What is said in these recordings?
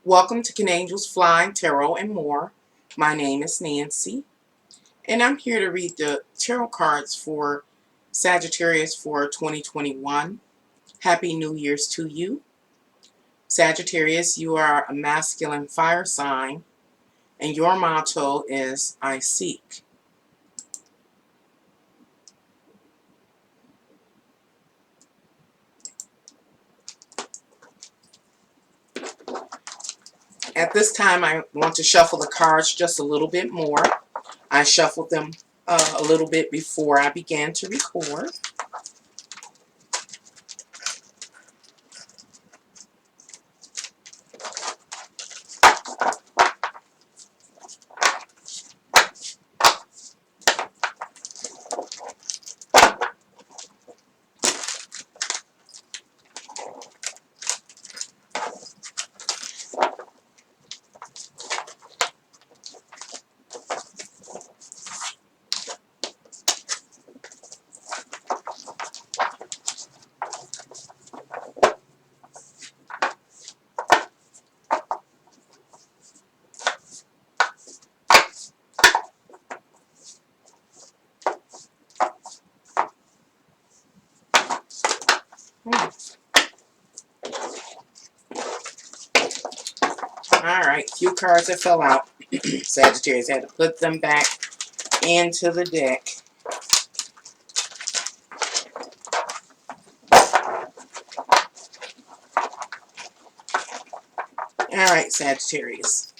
Welcome to Can Angels Fly, Tarot, and More. My name is Nancy, and I'm here to read the tarot cards for Sagittarius for 2021. Happy New Year's to you. Sagittarius, you are a masculine fire sign, and your motto is I seek. At this time, I want to shuffle the cards just a little bit more. I shuffled them a little bit before I began to record. Alright, few cards that fell out. Sagittarius had to put them back into the deck. Alright, Sagittarius.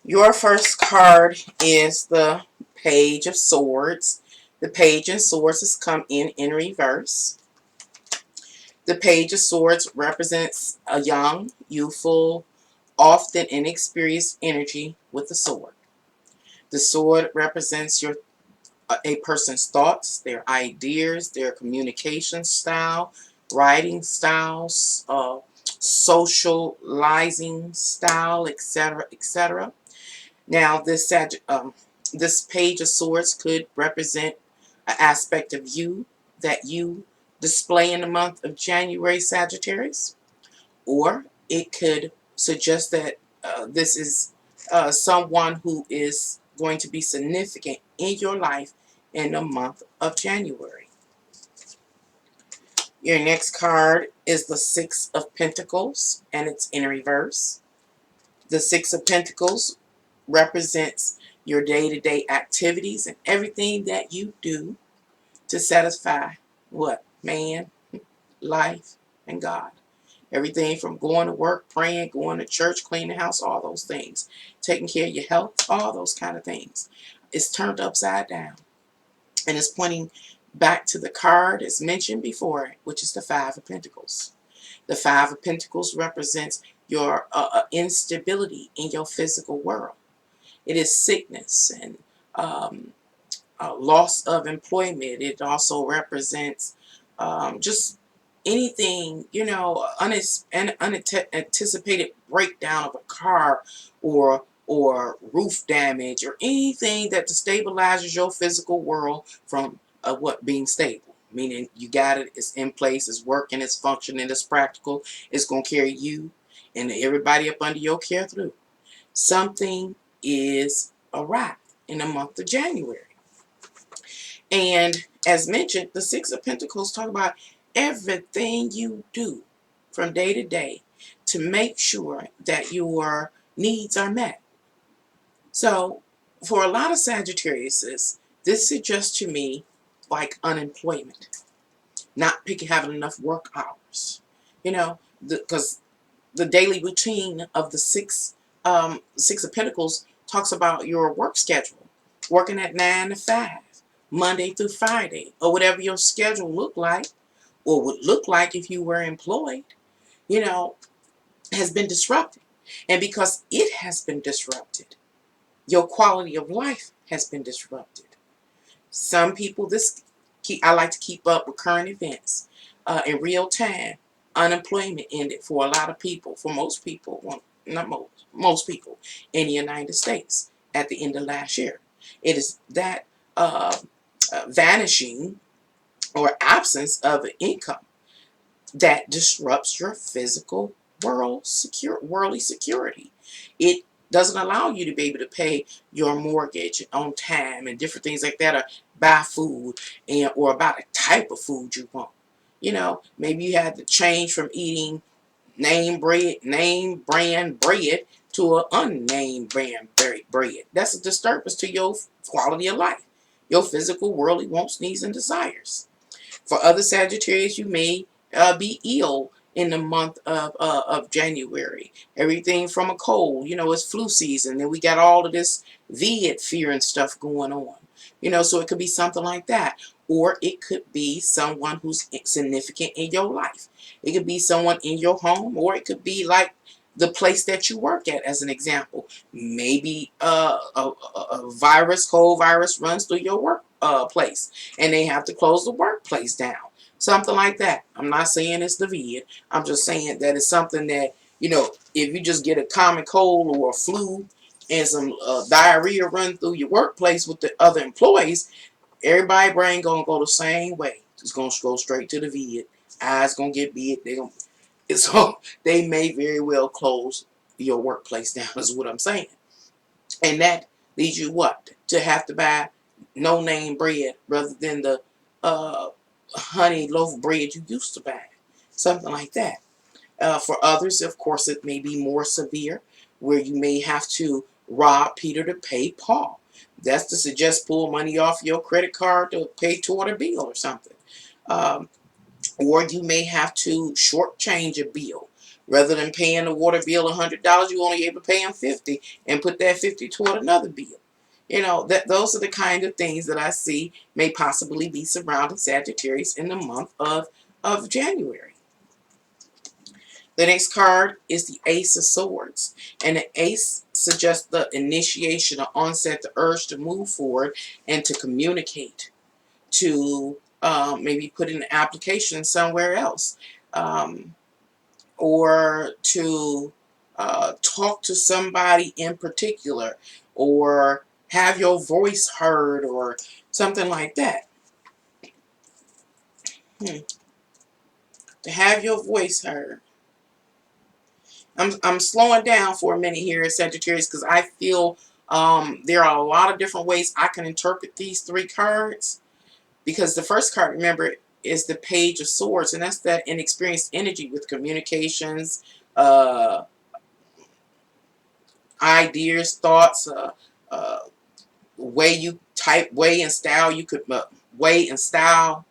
Your first card is the Page of Swords. The Page of Swords has come in reverse. The Page of Swords represents a young, youthful, often inexperienced energy with the sword. The sword represents a person's thoughts, their ideas, their communication style, writing styles, socializing style, etc., etc. Now, this Page of Swords could represent an aspect of you that you display in the month of January, Sagittarius, or it could suggest that this is someone who is going to be significant in your life in the month of January. Your next card is the Six of Pentacles, and it's in reverse. The Six of Pentacles represents your day-to-day activities and everything that you do to satisfy what? Man, life, and God. Everything from going to work, praying, going to church, cleaning the house, all those things. Taking care of your health, all those kind of things. It's turned upside down. And it's pointing back to the card as mentioned before, which is the Five of Pentacles. The Five of Pentacles represents your instability in your physical world. It is sickness and loss of employment. It also represents just anything, you know, unanticipated breakdown of a car or roof damage or anything that destabilizes your physical world from being stable. Meaning you got it, it's in place, it's working, it's functioning, it's practical, it's going to carry you and everybody up under your care through. Something is awry in the month of January. And as mentioned, the Six of Pentacles talk about everything you do from day to day to make sure that your needs are met. So for a lot of Sagittarius, this suggests to me like unemployment, not having enough work hours. You know, because the daily routine of the Six of Pentacles talks about your work schedule, working at 9 to 5. Monday through Friday, or whatever your schedule looked like, or would look like if you were employed, you know, has been disrupted. And because it has been disrupted, your quality of life has been disrupted. Some people, I like to keep up with current events in real time. Unemployment ended for a lot of people, for most people, well, not most people in the United States at the end of last year. It is that vanishing or absence of income that disrupts your physical worldly security. It doesn't allow you to be able to pay your mortgage on time and different things like that, or buy food, and or buy the type of food you want. You know, maybe you had to change from eating name brand bread to an unnamed brand bread. That's a disturbance to your quality of life, your physical, worldly wants, needs, and desires. For other Sagittarius, you may be ill in the month of January. Everything from a cold, you know, it's flu season, and we got all of this vid fear and stuff going on. You know, so it could be something like that. Or it could be someone who's significant in your life. It could be someone in your home, or it could be like the place that you work at, as an example. Maybe a virus, cold virus, runs through your work place, and they have to close the workplace down. Something like that. I'm not saying it's the vid. I'm just saying that it's something that, you know, if you just get a common cold or a flu and some diarrhea run through your workplace with the other employees, everybody brain gonna go the same way. It's gonna go straight to the vid. Eyes gonna get big. So they may very well close your workplace down, is what I'm saying. And that leads you what? To have to buy no name bread rather than the uh, honey loaf bread you used to buy. Something like that. For others, of course, it may be more severe, where you may have to rob Peter to pay Paul. That's to suggest pull money off your credit card to pay toward a bill or something. Um, or you may have to shortchange a bill. Rather than paying the water bill $100, you only able to pay them 50 and put that 50 toward another bill. You know, that those are the kind of things that I see may possibly be surrounding Sagittarius in the month of January. The next card is the Ace of Swords. And the Ace suggests the initiation or onset, the urge to move forward and to communicate, to maybe put in an application somewhere else, or to talk to somebody in particular, or have your voice heard, or something like that. To have your voice heard. I'm slowing down for a minute here at Sagittarius, because I feel there are a lot of different ways I can interpret these three cards. Because the first card, remember, is the Page of Swords, and that's that inexperienced energy with communications, uh, ideas, thoughts, uh, way you type, way and style. You could way and style,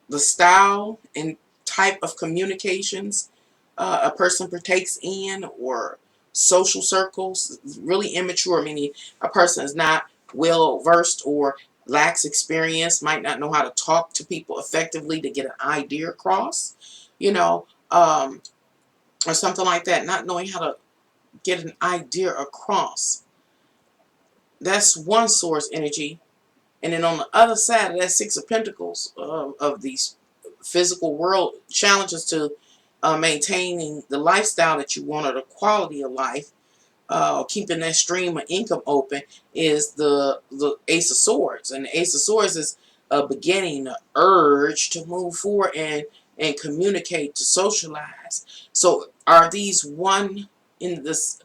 the style and type of communications a person partakes in, or social circles. Really immature, meaning a person is not well versed or lacks experience, might not know how to talk to people effectively to get an idea across, you know, or something like that, not knowing how to get an idea across. That's one source energy. And then on the other side of that Six of Pentacles, of these physical world challenges to maintaining the lifestyle that you want, or the quality of life, keeping that stream of income open, is the Ace of Swords. And the Ace of Swords is a beginning, an urge to move forward and communicate, to socialize. So are these one in this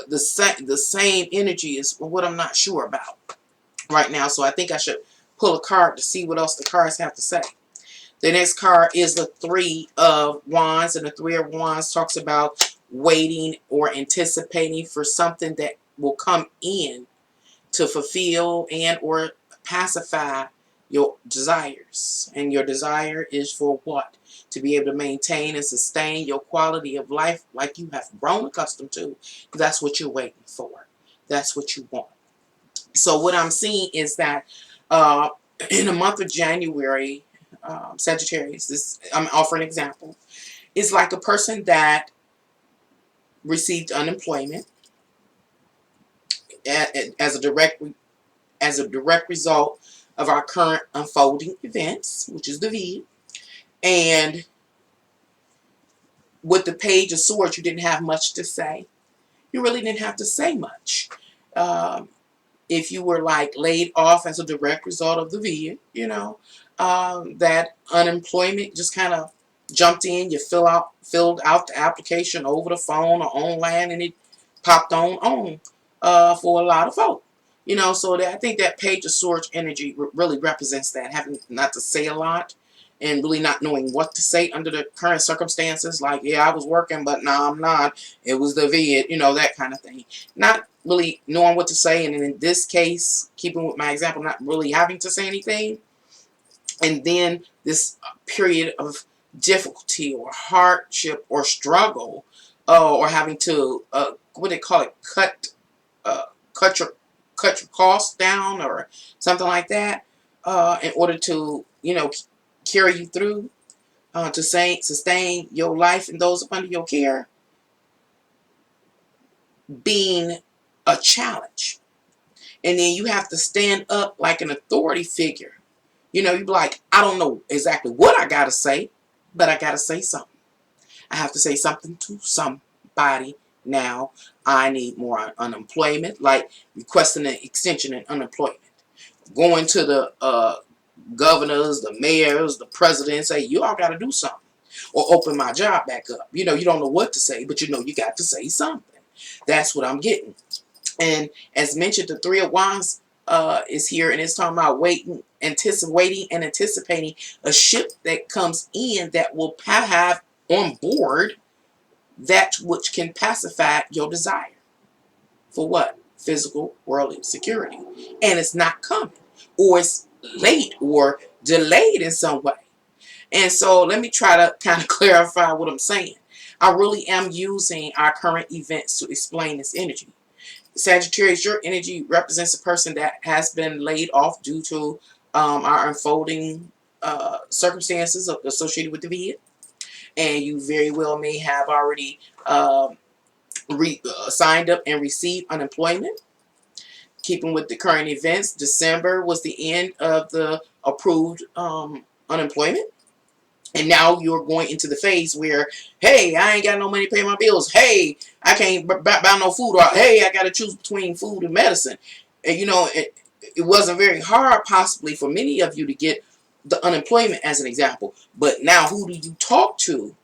the same energy? Is what I'm not sure about right now. So I think I should pull a card to see what else the cards have to say. The next card is the Three of Wands, and the Three of Wands talks about waiting or anticipating for something that will come in to fulfill and or pacify your desires. And your desire is for what? To be able to maintain and sustain your quality of life like you have grown accustomed to. That's what you're waiting for. That's what you want. So what I'm seeing is that uh, in the month of January, Sagittarius, this, I'm offering an example, is like a person that received unemployment as a direct result of our current unfolding events, which is the V. And with the Page of Swords, you didn't have much to say. You really didn't have to say much. Um, if you were like laid off as a direct result of the V, you know, that unemployment just kind of jumped in, you filled out the application over the phone or online, and it popped on for a lot of folk. You know, so that I think that Page of Swords energy really represents that, having not to say a lot and really not knowing what to say under the current circumstances. Like, yeah, I was working, but no, I'm not. It was the vid, you know, that kind of thing. Not really knowing what to say, and in this case, keeping with my example, not really having to say anything. And then this period of difficulty or hardship or struggle, or having to what do they call it, uh, cut your costs down or something like that, in order to, you know, carry you through, to sustain your life and those under your care, being a challenge. And then you have to stand up like an authority figure. You know, you be like, I don't know exactly what I gotta say, but I gotta say something. I have to say something to somebody now. I need more unemployment, like requesting an extension in unemployment. Going to the governors, the mayors, the president, say, you all got to do something. Or open my job back up. You know, you don't know what to say, but you know you got to say something. That's what I'm getting. And as mentioned, the Three of Wands is here, and it's talking about waiting and anticipating a ship that comes in that will have on board that which can pacify your desire. For what? Physical, worldly security. And it's not coming. Or it's late or delayed in some way. And so let me try to kind of clarify what I'm saying. I really am using our current events to explain this energy. Sagittarius, your energy represents a person that has been laid off due to our unfolding circumstances associated with the vid. And you very well may have already signed up and received unemployment. Keeping with the current events, December was the end of the approved unemployment. And now you're going into the phase where, hey, I ain't got no money to pay my bills. Hey, I can't buy no food. Or, hey, I got to choose between food and medicine. And, you know, it wasn't very hard possibly for many of you to get the unemployment as an example. But now who do you talk to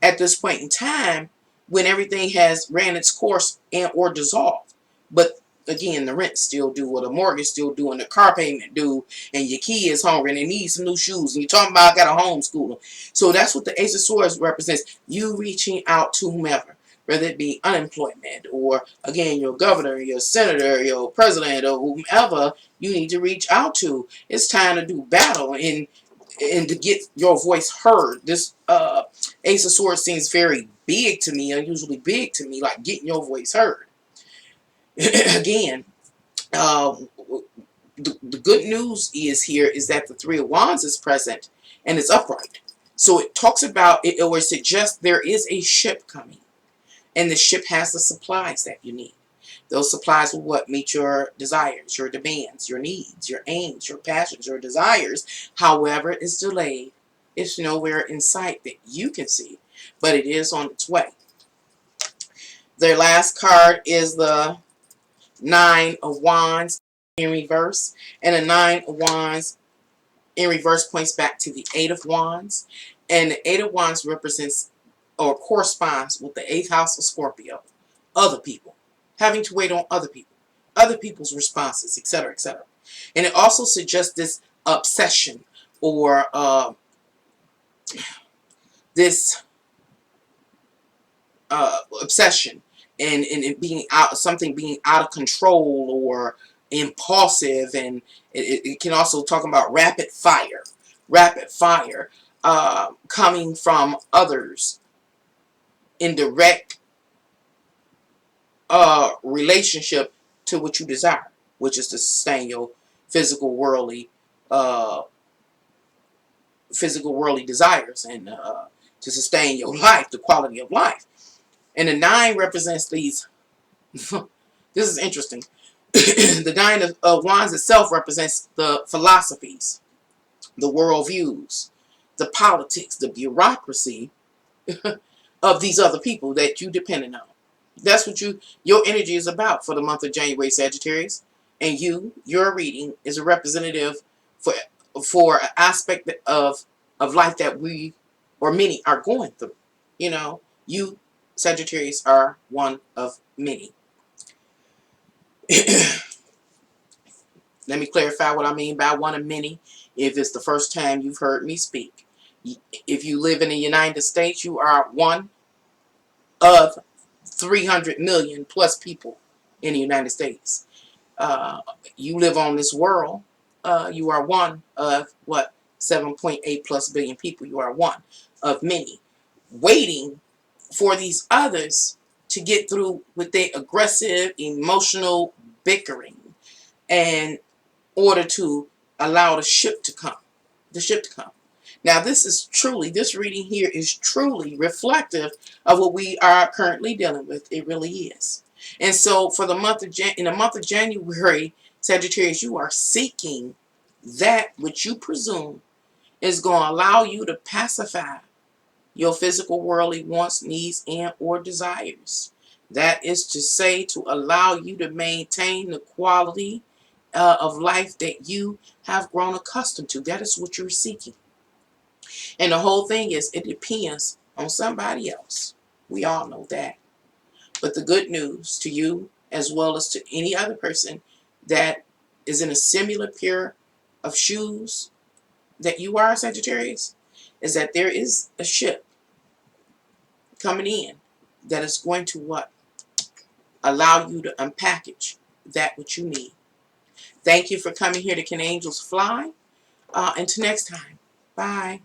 at this point in time when everything has ran its course and or dissolved? But again, the rent still due, or the mortgage still due, and the car payment due, and your kid is hungry and they need some new shoes, and you're talking about I got a homeschool. So that's what the Ace of Swords represents. You reaching out to whomever, whether it be unemployment or, again, your governor, your senator, your president, or whomever you need to reach out to. It's time to do battle and to get your voice heard. This Ace of Swords seems very big to me, unusually big to me, like getting your voice heard. Again, the good news is that the Three of Wands is present and it's upright. So it talks about it, or suggests there is a ship coming, and the ship has the supplies that you need. Those supplies will what? Meet your desires, your demands, your needs, your aims, your passions, your desires. However, it's delayed. It's nowhere in sight that you can see, but it is on its way. Their last card is the Nine of Wands in reverse, and the Nine of Wands in reverse points back to the Eight of Wands, and the Eight of Wands represents or corresponds with the 8th house of Scorpio. Other people, having to wait on other people's responses, etc., etc. And it also suggests this obsession or this obsession and it being something being out of control or impulsive. And it can also talk about rapid fire coming from others in direct relationship to what you desire, which is to sustain your physical worldly desires, and to sustain your life, the quality of life. And the 9 represents these. This is interesting. The 9 of Wands itself represents the philosophies, the worldviews, the politics, the bureaucracy of these other people that you dependent on. That's what your energy is about for the month of January, Sagittarius. And your reading is a representative for an aspect of life that we or many are going through. You know, you Sagittarius are one of many. Let me clarify what I mean by one of many. If it's the first time you've heard me speak, if you live in the United States, you are one of 300 million plus people in the United States. Uh, you live on this world, you are one of what, 7.8 plus billion people. You are one of many, waiting for these others to get through with their aggressive emotional bickering in order to allow the ship to come. Now, this reading here is truly reflective of what we are currently dealing with. It really is. And so for the month of in the month of January, Sagittarius, you are seeking that which you presume is going to allow you to pacify your physical worldly wants, needs, and or desires. That is to say, to allow you to maintain the quality of life that you have grown accustomed to. That is what you're seeking. And the whole thing is, it depends on somebody else. We all know that. But the good news to you, as well as to any other person that is in a similar pair of shoes that you are, Sagittarius, is that there is a ship coming in that is going to what? Allow you to unpackage that which you need. Thank you for coming here to Can Angels Fly? Until next time. Bye.